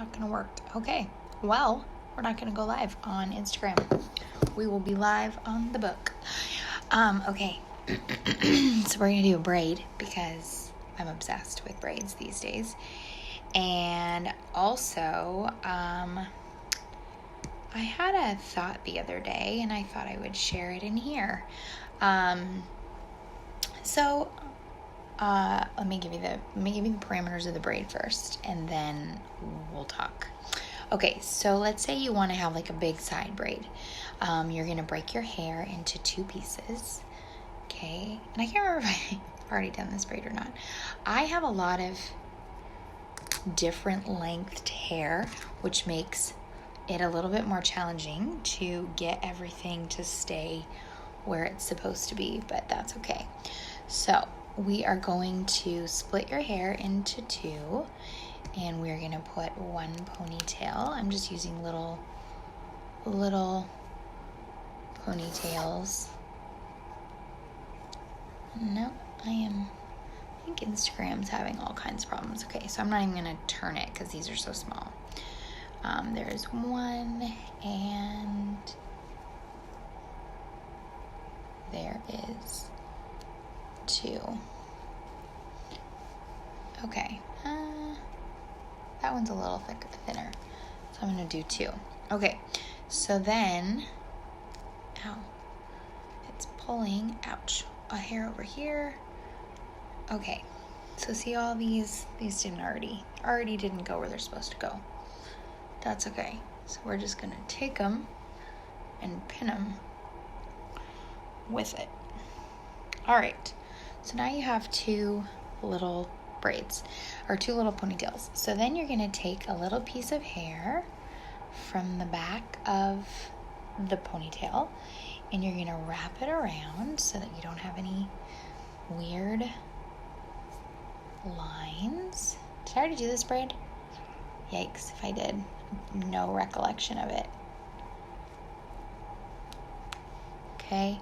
not gonna work. Okay, well, we're not gonna go live on Instagram. We will be live on the book. Okay. So we're gonna do a braid because I'm obsessed with braids these days. And also, I had a thought the other day and I thought I would share it in here. Let me give you the parameters of the braid first, and then we'll talk. Okay, so let's say you want to have like a big side braid. You're gonna break your hair into 2 pieces. Okay, and I can't remember if I've already done this braid or not. I have a lot of different lengthed hair, which makes it a little bit more challenging to get everything to stay where it's supposed to be, but that's okay. So we are going to split your hair into 2, and we're going to put 1 ponytail. I'm just using little ponytails. No, I think Instagram's having all kinds of problems. Okay, so I'm not even going to turn it because these are so small. There's 1, and there is 2. Okay, that one's a little thinner, so I'm going to do 2. Okay, so then, it's pulling, ouch, a hair over here. Okay, so see all these didn't already didn't go where they're supposed to go. That's okay, so we're just going to take them and pin them with it. All right, so now you have 2 little braids, or 2 little ponytails. So then you're going to take a little piece of hair from the back of the ponytail, and you're going to wrap it around so that you don't have any weird lines. Did I already do this braid? Yikes, if I did. No recollection of it. Okay,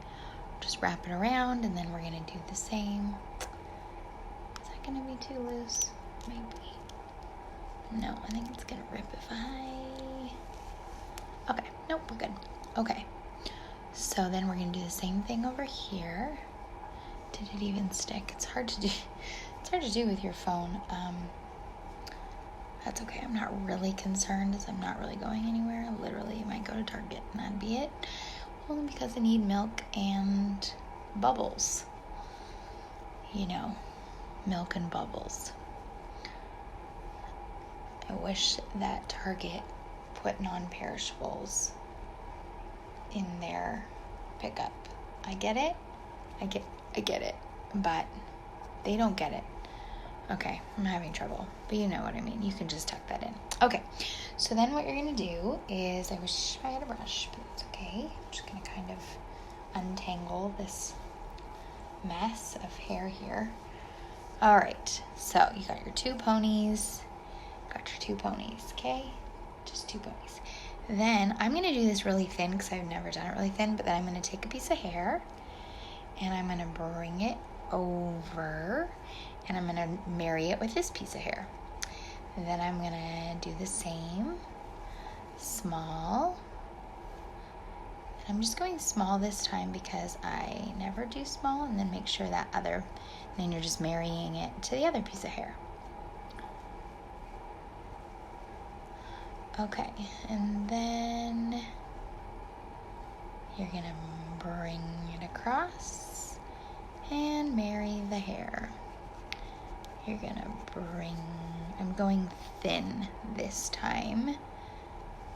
just wrap it around, and then we're going to do the same. Is that going to be too loose? Maybe. No, I think it's going to rip if Okay, nope, we're good. Okay, so then we're going to do the same thing over here. Did it even stick? It's hard to do. It's hard to do with your phone. That's okay. I'm not really concerned as I'm not really going anywhere. I literally might go to Target and that'd be it. Only because I need milk and bubbles. You know, milk and bubbles. I wish that Target put non-perishables in their pickup. I get it. I get it. But they don't get it. Okay, I'm having trouble. But you know what I mean. You can just tuck that in. Okay, so then what you're going to do is, I wish I had a brush, but it's okay. I'm just going to kind of untangle this mess of hair here. All right, so you got your 2 ponies. Okay? Just 2 ponies. Then I'm going to do this really thin because I've never done it really thin, but then I'm going to take a piece of hair and I'm going to bring it over and I'm going to marry it with this piece of hair. And then I'm going to do the same, small. And I'm just going small this time because I never do small, and then make sure that and then you're just marrying it to the other piece of hair. Okay, and then you're going to bring it across and marry the hair. You're going to I'm going thin this time,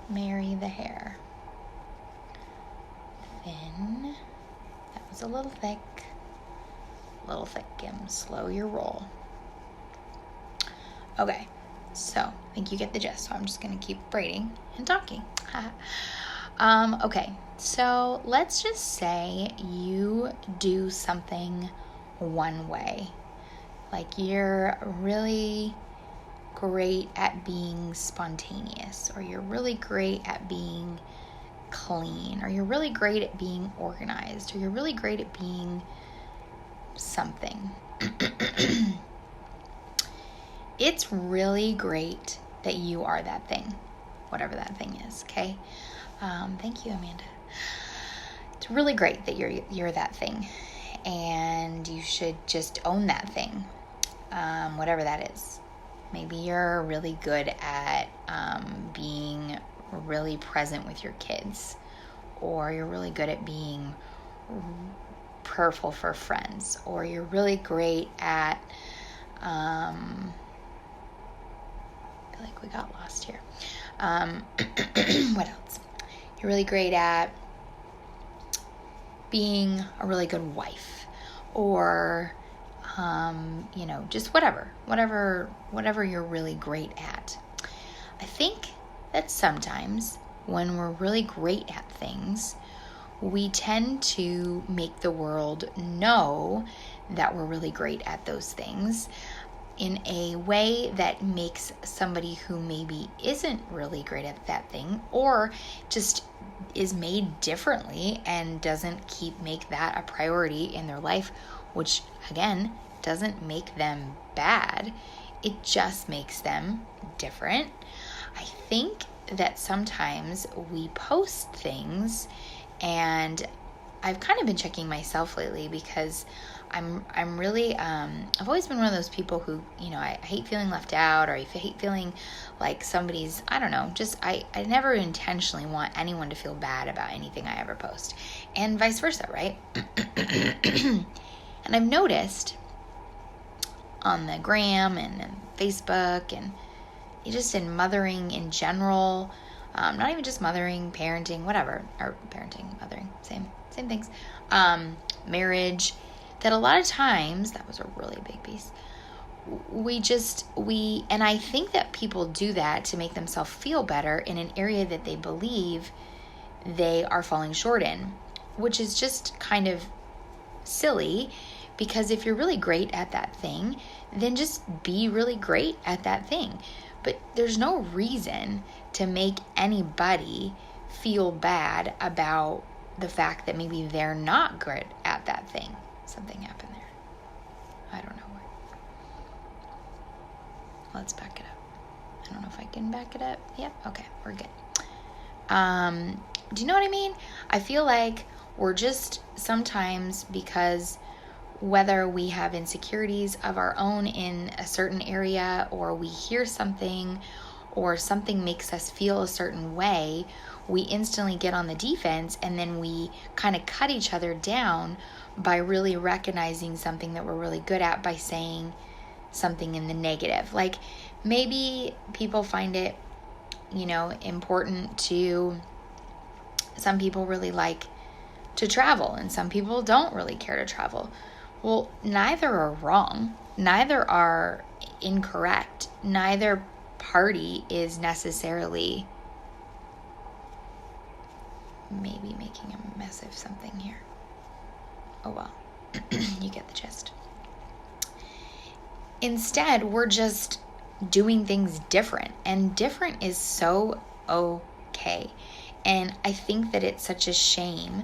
marry the hair. Thin, that was a little thick, Kim, slow your roll. Okay, so I think you get the gist, so I'm just going to keep braiding and talking. Okay, so let's just say you do something one way. Like you're really great at being spontaneous, or you're really great at being clean, or you're really great at being organized, or you're really great at being something. It's really great that you are that thing, whatever that thing is, okay? Thank you, Amanda. It's really great that you're that thing, and you should just own that thing, whatever that is. Maybe you're really good at being really present with your kids, or you're really good at being prayerful for friends, or you're really great at I feel like we got lost here. What else? You're really great at being a really good wife, or just whatever you're really great at. I think that sometimes when we're really great at things, we tend to make the world know that we're really great at those things in a way that makes somebody who maybe isn't really great at that thing, or just is made differently and doesn't make that a priority in their life, which again doesn't make them bad, it just makes them different. I think that sometimes we post things, and I've kind of been checking myself lately, because I'm really, I've always been one of those people who, I hate feeling left out, or I hate feeling like somebody's, I don't know, just, I never intentionally want anyone to feel bad about anything I ever post, and vice versa, right? And I've noticed on the gram and Facebook, and just in mothering in general, not even just mothering, parenting, whatever, or parenting, mothering, same things, marriage, that a lot of times, that was a really big piece, and I think that people do that to make themselves feel better in an area that they believe they are falling short in, which is just kind of silly, because if you're really great at that thing, then just be really great at that thing. But there's no reason to make anybody feel bad about the fact that maybe they're not good at that thing. Something happened there. I don't know what. Let's back it up. I don't know if I can back it up. Yep. Okay, we're good. Do you know what I mean? I feel like we're just sometimes, because whether we have insecurities of our own in a certain area, or we hear something, or something makes us feel a certain way, we instantly get on the defense, and then we kind of cut each other down by really recognizing something that we're really good at by saying something in the negative. Like, maybe people find it, important to, some people really like to travel, and some people don't really care to travel. Well, neither are wrong. Neither are incorrect. Neither party is necessarily maybe making a mess of something here. Oh well, you get the gist. Instead, we're just doing things different, and different is so okay. And I think that it's such a shame,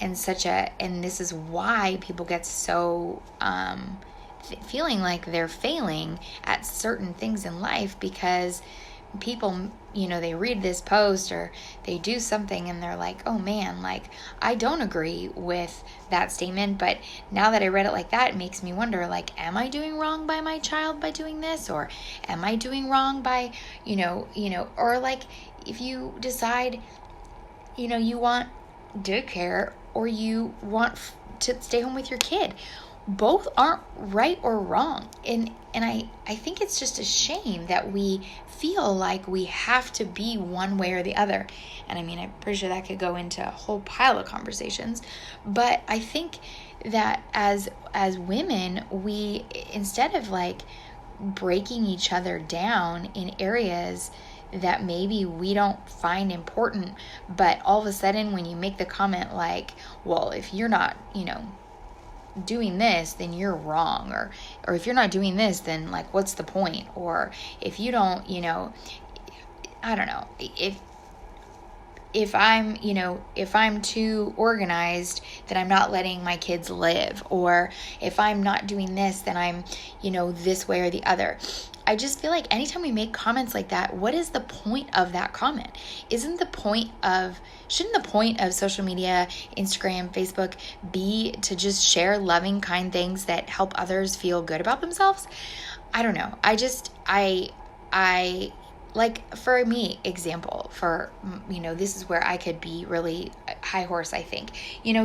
and this is why people get so feeling like they're failing at certain things in life, because people, they read this post or they do something and they're like, oh man, like, I don't agree with that statement, but now that I read it like that, it makes me wonder, like, am I doing wrong by my child by doing this? Or am I doing wrong by, or like, if you decide, you want daycare, or you want to stay home with your kid, both aren't right or wrong. And I think it's just a shame that we feel like we have to be one way or the other. And I mean, I'm pretty sure that could go into a whole pile of conversations. But I think that as women, we, instead of like breaking each other down in areas that maybe we don't find important, but all of a sudden when you make the comment like, well, if you're not, doing this, then you're wrong, or if you're not doing this, then like, what's the point? Or if you don't, I don't know, if if I'm too organized, then I'm not letting my kids live. Or if I'm not doing this, then I'm, this way or the other. I just feel like anytime we make comments like that, what is the point of that comment? Shouldn't the point of social media, Instagram, Facebook be to just share loving, kind things that help others feel good about themselves? I don't know. I like, for me, example, this is where I could be really high horse, I think.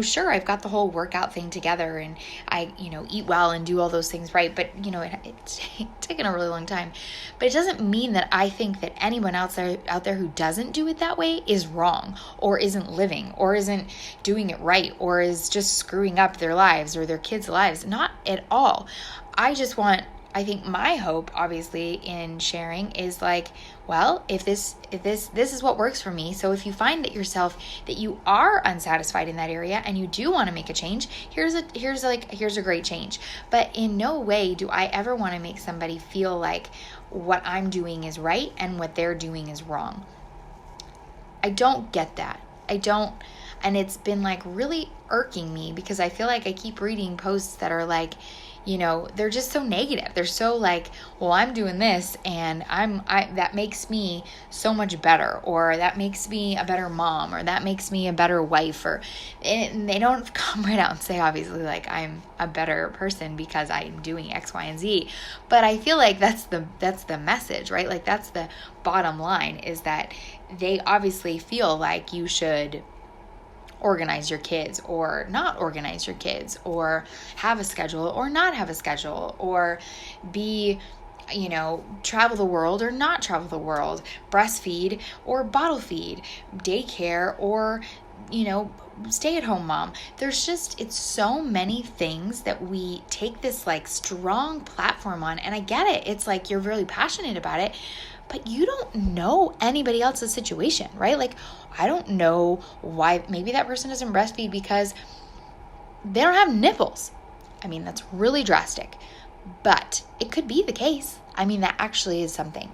Sure, I've got the whole workout thing together, and I, eat well and do all those things right, but, it's taken a really long time. But it doesn't mean that I think that anyone else out there who doesn't do it that way is wrong, or isn't living, or isn't doing it right, or is just screwing up their lives or their kids' lives. Not at all. I think my hope, obviously, in sharing is like, well, if this is what works for me. So if you find that you are unsatisfied in that area and you do want to make a change, here's a great change. But in no way do I ever want to make somebody feel like what I'm doing is right and what they're doing is wrong. I don't get that. I don't. And it's been like really irking me, because I feel like I keep reading posts that are like, they're just so negative. They're so like, well, I'm doing this and that makes me so much better, or that makes me a better mom, or that makes me a better wife, and they don't come right out and say, obviously, like, I'm a better person because I'm doing X, Y, and Z. But I feel like that's the message, right? Like, that's the bottom line, is that they obviously feel like you should organize your kids or not organize your kids, or have a schedule or not have a schedule, or be, travel the world or not travel the world, breastfeed or bottle feed, daycare or, stay-at-home mom. It's so many things that we take this like strong platform on, and I get it. It's like you're really passionate about it, but you don't know anybody else's situation, right? Like, I don't know why. Maybe that person doesn't breastfeed because they don't have nipples. I mean, that's really drastic, but it could be the case. I mean, that actually is something.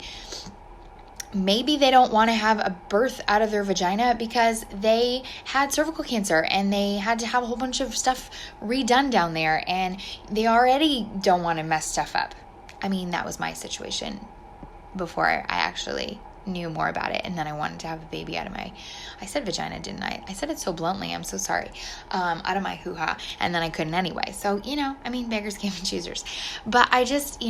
Maybe they don't want to have a birth out of their vagina because they had cervical cancer and they had to have a whole bunch of stuff redone down there, and they already don't want to mess stuff up. I mean, that was my situation before I actually knew more about it, and then I wanted to have a baby out of my, I said vagina, didn't I? I said it so bluntly, I'm so sorry, out of my hoo-ha, and then I couldn't anyway. So, beggars can't be choosers. But I just,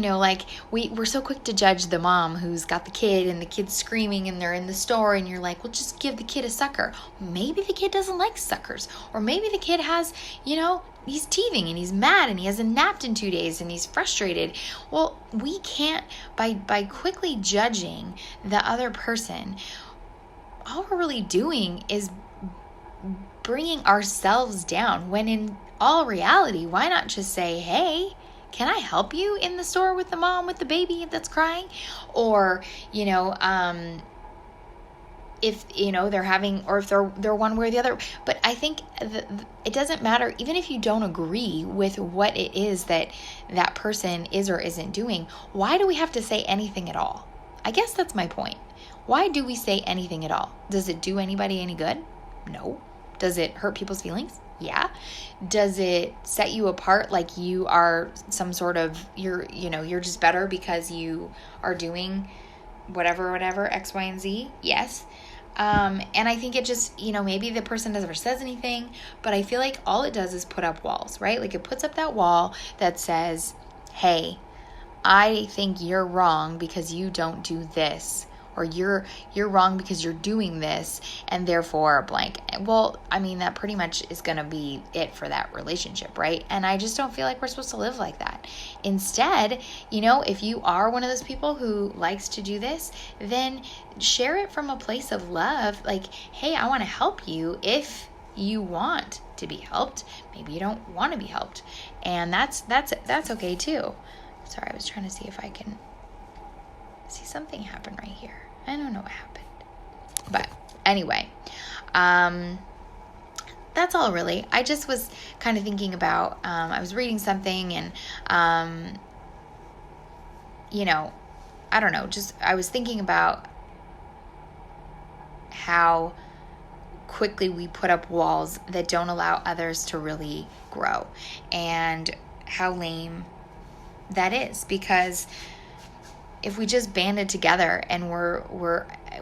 we're so quick to judge the mom who's got the kid, and the kid's screaming, and they're in the store, and you're like, well, just give the kid a sucker. Maybe the kid doesn't like suckers, or maybe the kid has, he's teething and he's mad and he hasn't napped in 2 days and he's frustrated. Well, we can't, by quickly judging the other person, all we're really doing is bringing ourselves down, when in all reality, why not just say, hey, can I help you in the store with the mom with the baby that's crying? Or, if they're having, or if they're one way or the other. But I think it doesn't matter, even if you don't agree with what it is that person is or isn't doing. Why do we have to say anything at all? I guess that's my point. Why do we say anything at all? Does it do anybody any good? No. Does it hurt people's feelings? Yeah. Does it set you apart, like you are some sort of, you're just better because you are doing whatever, X, Y, and Z? Yes. And I think it just, maybe the person never says anything, but I feel like all it does is put up walls, right? Like, it puts up that wall that says, hey, I think you're wrong because you don't do this, or you're wrong because you're doing this, and therefore blank. Well, I mean, that pretty much is going to be it for that relationship, right? And I just don't feel like we're supposed to live like that. Instead, if you are one of those people who likes to do this, then share it from a place of love. Like, hey, I want to help you if you want to be helped. Maybe you don't want to be helped, and that's okay too. Sorry, I was trying to see if I can see something happen right here. I don't know what happened. But anyway, that's all really. I just was kind of thinking about, I was reading something and, I don't know, just I was thinking about how quickly we put up walls that don't allow others to really grow, and how lame that is. Because if we just banded together and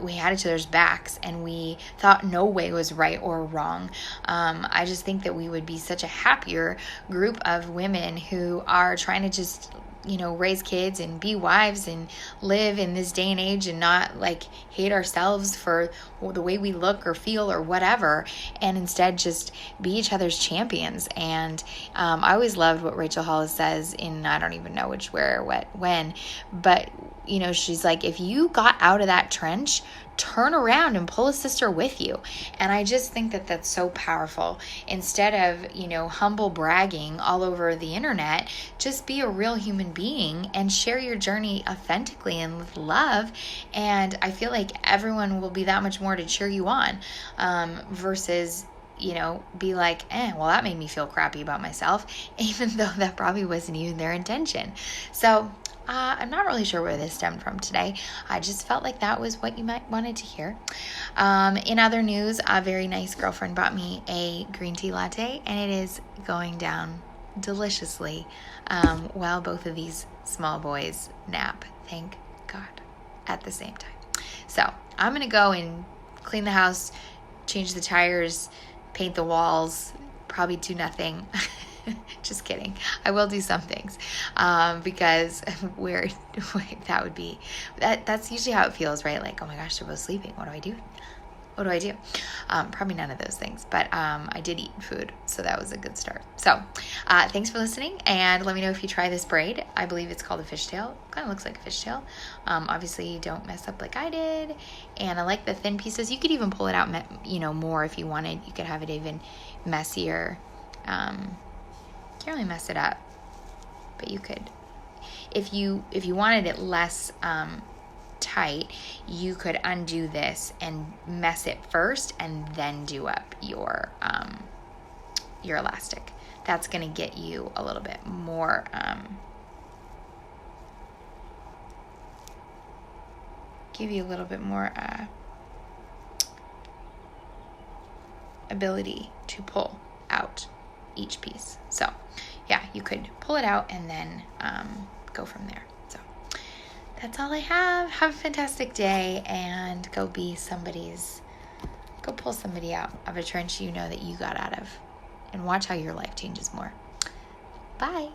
we had each other's backs and we thought no way was right or wrong, I just think that we would be such a happier group of women who are trying to just, raise kids and be wives and live in this day and age and not like hate ourselves for the way we look or feel or whatever, and instead just be each other's champions. And I always loved what Rachel Hollis says in, I don't even know which, where, what, when, but she's like, if you got out of that trench, turn around and pull a sister with you. And I just think that that's so powerful. Instead of, humble bragging all over the internet, just be a real human being and share your journey authentically and with love. And I feel like everyone will be that much more to cheer you on, versus be like, well, that made me feel crappy about myself, even though that probably wasn't even their intention. So I'm not really sure where this stemmed from today. I just felt like that was what you might wanted to hear. In other news, a very nice girlfriend bought me a green tea latte, and it is going down deliciously while both of these small boys nap. Thank God, at the same time. So I'm going to go and clean the house, change the tires, paint the walls, probably do nothing. Just kidding. I will do some things because that would be, that's usually how it feels, right? Like, oh my gosh, they're both sleeping. What do I do? What do I do? Probably none of those things, but I did eat food, so that was a good start. So thanks for listening, and let me know if you try this braid. I believe it's called a fishtail. Kind of looks like a fishtail. Obviously, don't mess up like I did, and I like the thin pieces. You could even pull it out, more if you wanted. You could have it even messier. Can't really mess it up, but you could, if you wanted it less tight, you could undo this and mess it first and then do up your elastic. That's going to get you a little bit more give you a little bit more ability to pull out each piece. So yeah, you could pull it out and then go from there. So that's all I have. Have a fantastic day, and go pull somebody out of a trench that you got out of, and watch how your life changes more. Bye.